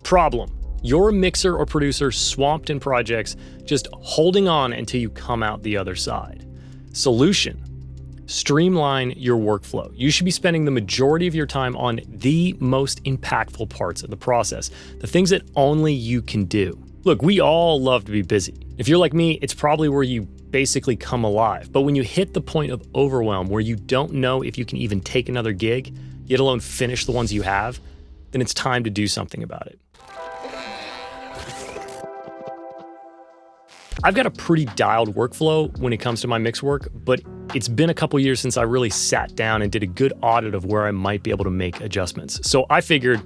Problem: you're a mixer or producer swamped in projects, just holding on until you come out the other side. Solution: streamline your workflow. You should be spending the majority of your time on the most impactful parts of the process, the things that only you can do. Look, we all love to be busy. If you're like me, it's probably where you basically come alive. But when you hit the point of overwhelm where you don't know if you can even take another gig, let alone finish the ones you have, then it's time to do something about it. I've got a pretty dialed workflow when it comes to my mix work, but it's been a couple years since I really sat down and did a good audit of where I might be able to make adjustments. So I figured,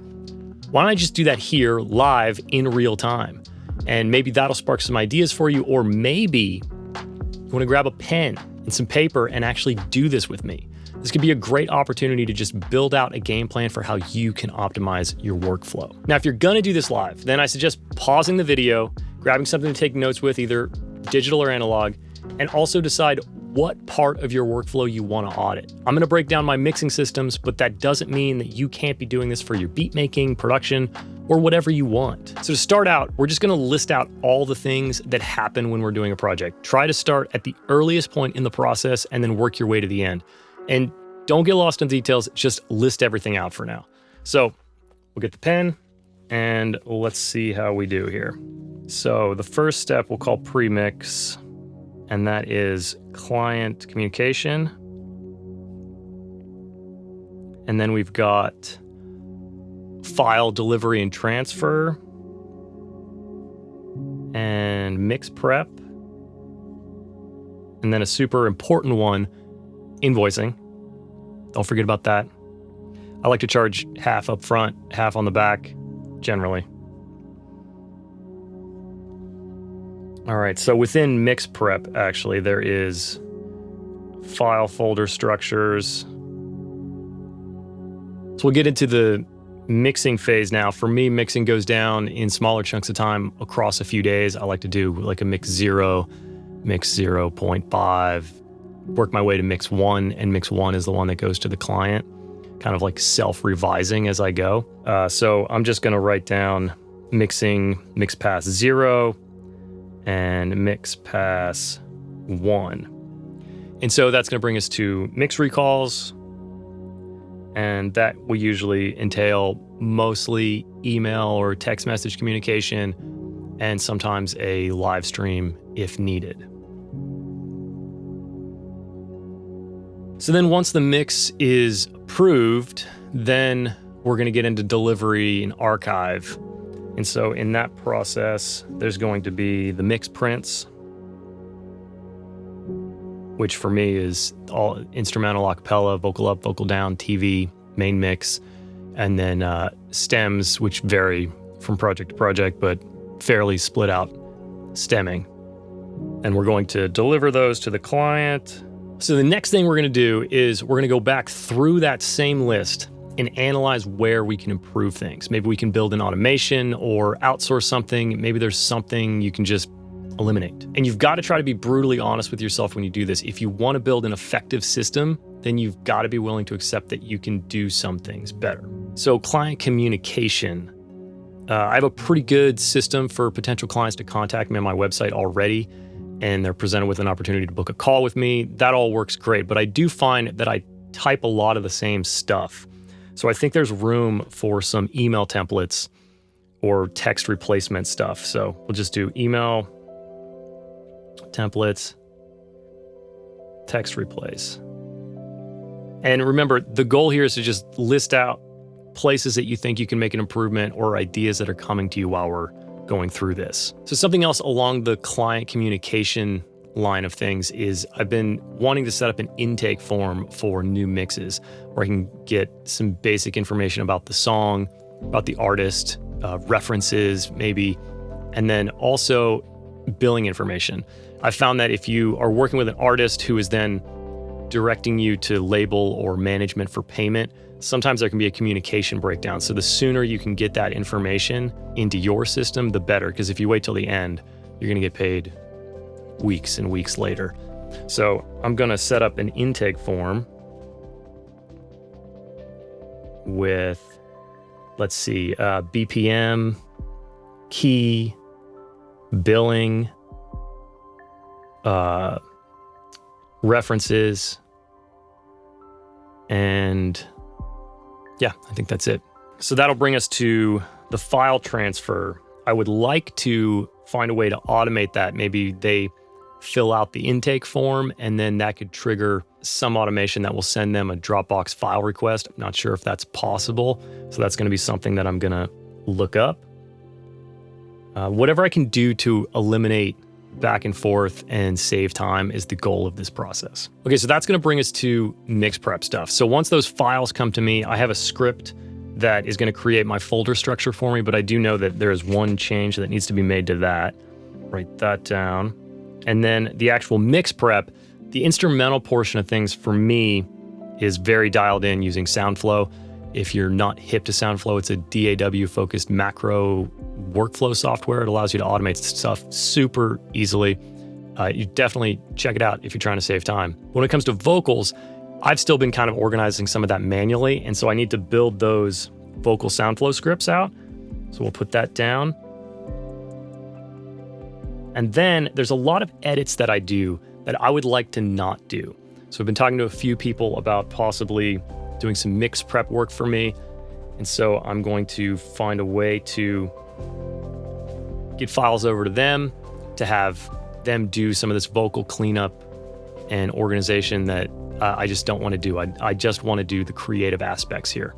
why don't I just do that here live in real time? And maybe that'll spark some ideas for you, or maybe you want to grab a pen and some paper and actually do this with me. This could be a great opportunity to just build out a game plan for how you can optimize your workflow. Now, if you're gonna do this live, then I suggest pausing the video, grabbing something to take notes with, either digital or analog, and also decide what part of your workflow you want to audit. I'm gonna break down my mixing systems, but that doesn't mean that you can't be doing this for your beat making, production, or whatever you want. So to start out, we're just gonna list out all the things that happen when we're doing a project. Try to start at the earliest point in the process and then work your way to the end. And don't get lost in details, just list everything out for now. So we'll get the pen and let's see how we do here. So the first step we'll call pre-mix, and that is client communication. And then we've got file delivery and transfer, and mix prep, and then a super important one, invoicing. Don't forget about that. I like to charge half up front, half on the back, generally. All right, so within mix prep, actually, there is file folder structures. So we'll get into the mixing phase now. For me, mixing goes down in smaller chunks of time across a few days. I like to do like a mix 0, mix 0.5, work my way to mix 1, and mix 1 is the one that goes to the client, kind of like self-revising as I go. So I'm just gonna write down mixing, mix pass 0, and mix pass 1. And so that's gonna bring us to mix recalls, and that will usually entail mostly email or text message communication, and sometimes a live stream if needed. So then once the mix is approved, then we're gonna get into delivery and archive. And so in that process, there's going to be the mix prints, which for me is all instrumental, a cappella, vocal up, vocal down, TV, main mix, and then stems, which vary from project to project, but fairly split out stemming. And we're going to deliver those to the client. So the next thing we're gonna do is we're gonna go back through that same list and analyze where we can improve things. Maybe we can build an automation or outsource something. Maybe there's something you can just eliminate. And you've got to try to be brutally honest with yourself when you do this. If you want to build an effective system, then you've got to be willing to accept that you can do some things better. So client communication. I have a pretty good system for potential clients to contact me on my website already, and they're presented with an opportunity to book a call with me. That all works great, but I do find that I type a lot of the same stuff. So I think there's room for some email templates or text replacement stuff. So we'll just do email templates, text replace. And remember, the goal here is to just list out places that you think you can make an improvement or ideas that are coming to you while we're going through this. So something else along the client communication line of things is I've been wanting to set up an intake form for new mixes where I can get some basic information about the song, about the artist, references maybe, and then also billing information. I found that if you are working with an artist who is then directing you to label or management for payment, sometimes there can be a communication breakdown. So the sooner you can get that information into your system, the better, because if you wait till the end, you're gonna get paid weeks and weeks later. So I'm gonna set up an intake form with, let's see, BPM, key, billing, references, and yeah, I think that's it. So that'll bring us to the file transfer. I would like to find a way to automate that. Maybe they fill out the intake form, and then that could trigger some automation that will send them a Dropbox file request. I'm not sure if that's possible. So that's going to be something that I'm going to look up. Whatever I can do to eliminate back and forth and save time is the goal of this process. Okay, so that's going to bring us to mix prep stuff. So once those files come to me, I have a script that is going to create my folder structure for me, but I do know that there is one change that needs to be made to that. Write that down. And then the actual mix prep, the instrumental portion of things for me is very dialed in using SoundFlow. If you're not hip to SoundFlow, it's a DAW-focused macro workflow software. It allows you to automate stuff super easily. You definitely check it out if you're trying to save time. When it comes to vocals, I've still been kind of organizing some of that manually, and so I need to build those vocal SoundFlow scripts out. So we'll put that down. And then there's a lot of edits that I do that I would like to not do. So I've been talking to a few people about possibly doing some mix prep work for me. And so I'm going to find a way to get files over to them, to have them do some of this vocal cleanup and organization that I just don't want to do. I just want to do the creative aspects here.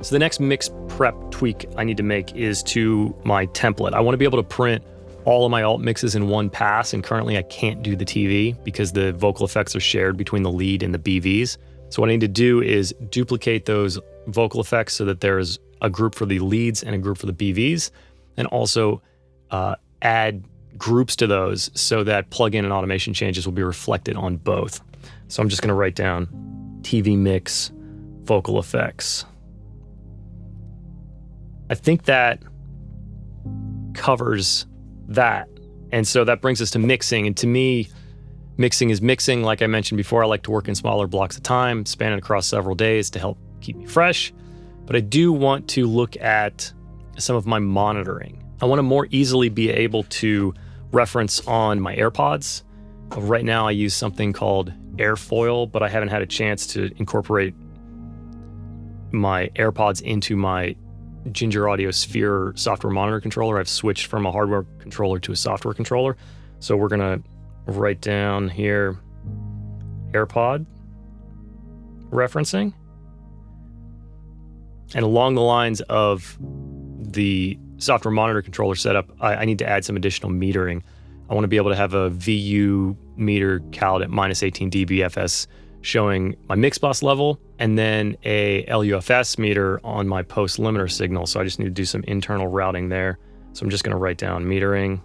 So the next mix prep tweak I need to make is to my template. I want to be able to print all of my alt mixes in one pass, and currently I can't do the TV because the vocal effects are shared between the lead and the BVs. So what I need to do is duplicate those vocal effects so that there's a group for the leads and a group for the BVs, and also add groups to those so that plugin and automation changes will be reflected on both. So I'm just going to write down TV mix vocal effects. I think that covers that. And so that brings us to mixing. And to me, mixing is mixing. Like I mentioned before, I like to work in smaller blocks of time, spanning across several days to help keep me fresh. But I do want to look at some of my monitoring. I want to more easily be able to reference on my AirPods. Right now I use something called Airfoil, but I haven't had a chance to incorporate my AirPods into my Ginger Audio Sphere software monitor controller. I've switched from a hardware controller to a software controller. So we're gonna write down here AirPod referencing. And along the lines of the software monitor controller setup, I need to add some additional metering. I want to be able to have a VU meter caloed at -18 dBFS showing my mix bus level, and then a LUFS meter on my post limiter signal. So I just need to do some internal routing there. So I'm just going to write down metering,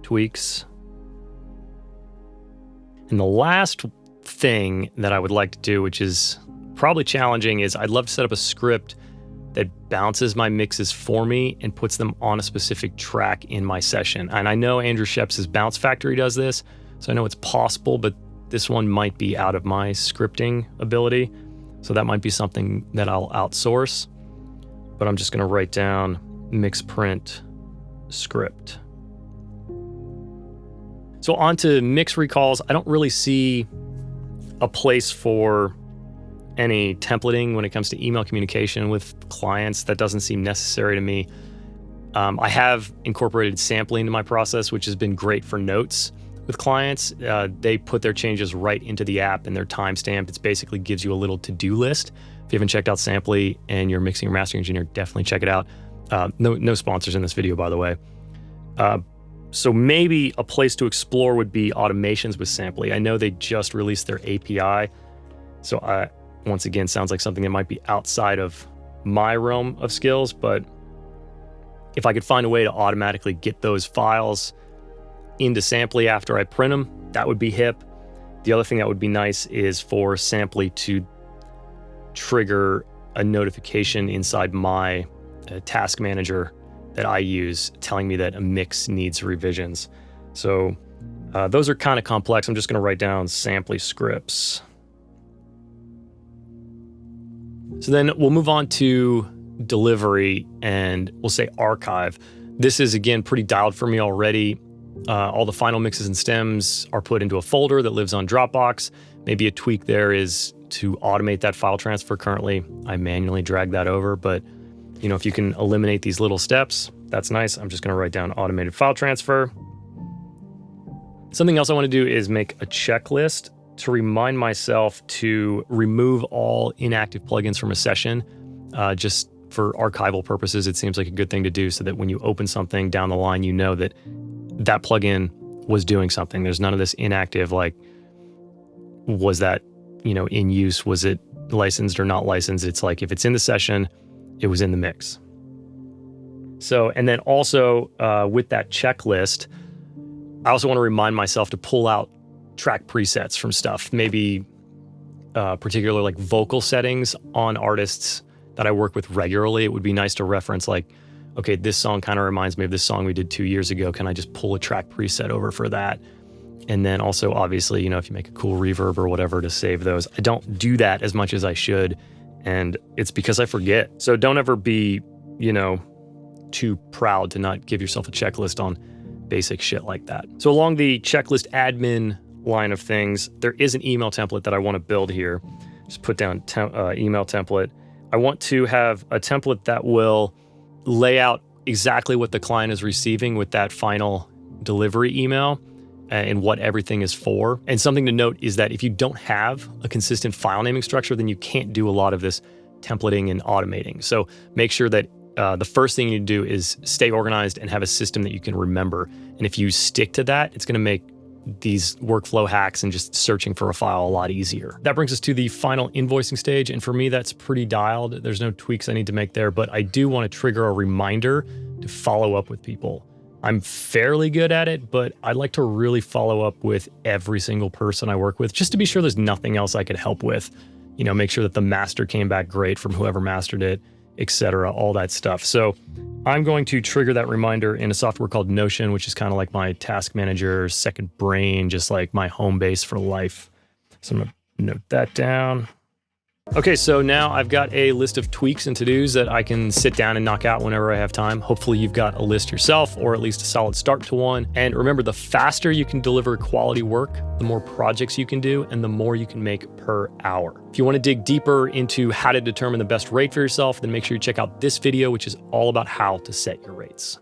tweaks. And the last thing that I would like to do, which is probably challenging, is I'd love to set up a script that bounces my mixes for me and puts them on a specific track in my session. And I know Andrew Shep's Bounce Factory does this, so I know it's possible, but this one might be out of my scripting ability. So that might be something that I'll outsource. But I'm just gonna write down mix print script. So on to mix recalls. I don't really see a place for any templating when it comes to email communication with clients. That doesn't seem necessary to me. I have incorporated sampling into my process, which has been great for notes with clients. They put their changes right into the app and they're timestamped. It basically gives you a little to-do list. If you haven't checked out Samply and you're mixing or mastering engineer, definitely check it out. No sponsors in this video, by the way. So maybe a place to explore would be automations with Samply. I know they just released their API. So once again, sounds like something that might be outside of my realm of skills, but if I could find a way to automatically get those files into Samply after I print them, that would be hip. The other thing that would be nice is for Samply to trigger a notification inside my task manager that I use telling me that a mix needs revisions. So those are kind of complex. I'm just going to write down Samply scripts. So then we'll move on to delivery and we'll say archive. This is, again, pretty dialed for me already. All the final mixes and stems are put into a folder that lives on Dropbox. Maybe a tweak there is to automate that file transfer. Currently, I manually drag that over, but if you can eliminate these little steps, that's nice. I'm just gonna write down automated file transfer. Something else I wanna do is make a checklist to remind myself to remove all inactive plugins from a session. Just for archival purposes, it seems like a good thing to do so that when you open something down the line, you know that that plugin was doing something. There's none of this inactive, like, was that, in use? Was it licensed or not licensed? It's like, if it's in the session, it was in the mix. So, and then also with that checklist, I also want to remind myself to pull out track presets from stuff, maybe particularly like vocal settings on artists that I work with regularly. It would be nice to reference, like, okay, this song kind of reminds me of this song we did 2 years ago. Can I just pull a track preset over for that? And then also, obviously, if you make a cool reverb or whatever, to save those. I don't do that as much as I should, and it's because I forget. So don't ever be, too proud to not give yourself a checklist on basic shit like that. So along the checklist admin line of things, there is an email template that I want to build here. Just put down email template. I want to have a template that will lay out exactly what the client is receiving with that final delivery email and what everything is for. And something to note is that if you don't have a consistent file naming structure, then you can't do a lot of this templating and automating. So make sure that the first thing you need to do is stay organized and have a system that you can remember. And if you stick to that, it's going to make these workflow hacks and just searching for a file a lot easier. That brings us to the final invoicing stage. And for me, that's pretty dialed. There's no tweaks I need to make there, but I do want to trigger a reminder to follow up with people. I'm fairly good at it, but I'd like to really follow up with every single person I work with, just to be sure there's nothing else I could help with. Make sure that the master came back great from whoever mastered it, etc., all that stuff. So I'm going to trigger that reminder in a software called Notion, which is kind of like my task manager, second brain, just like my home base for life. So I'm gonna note that down. Okay, so now I've got a list of tweaks and to-dos that I can sit down and knock out whenever I have time. Hopefully you've got a list yourself, or at least a solid start to one. And remember, the faster you can deliver quality work, the more projects you can do, and the more you can make per hour. If you want to dig deeper into how to determine the best rate for yourself, then make sure you check out this video, which is all about how to set your rates.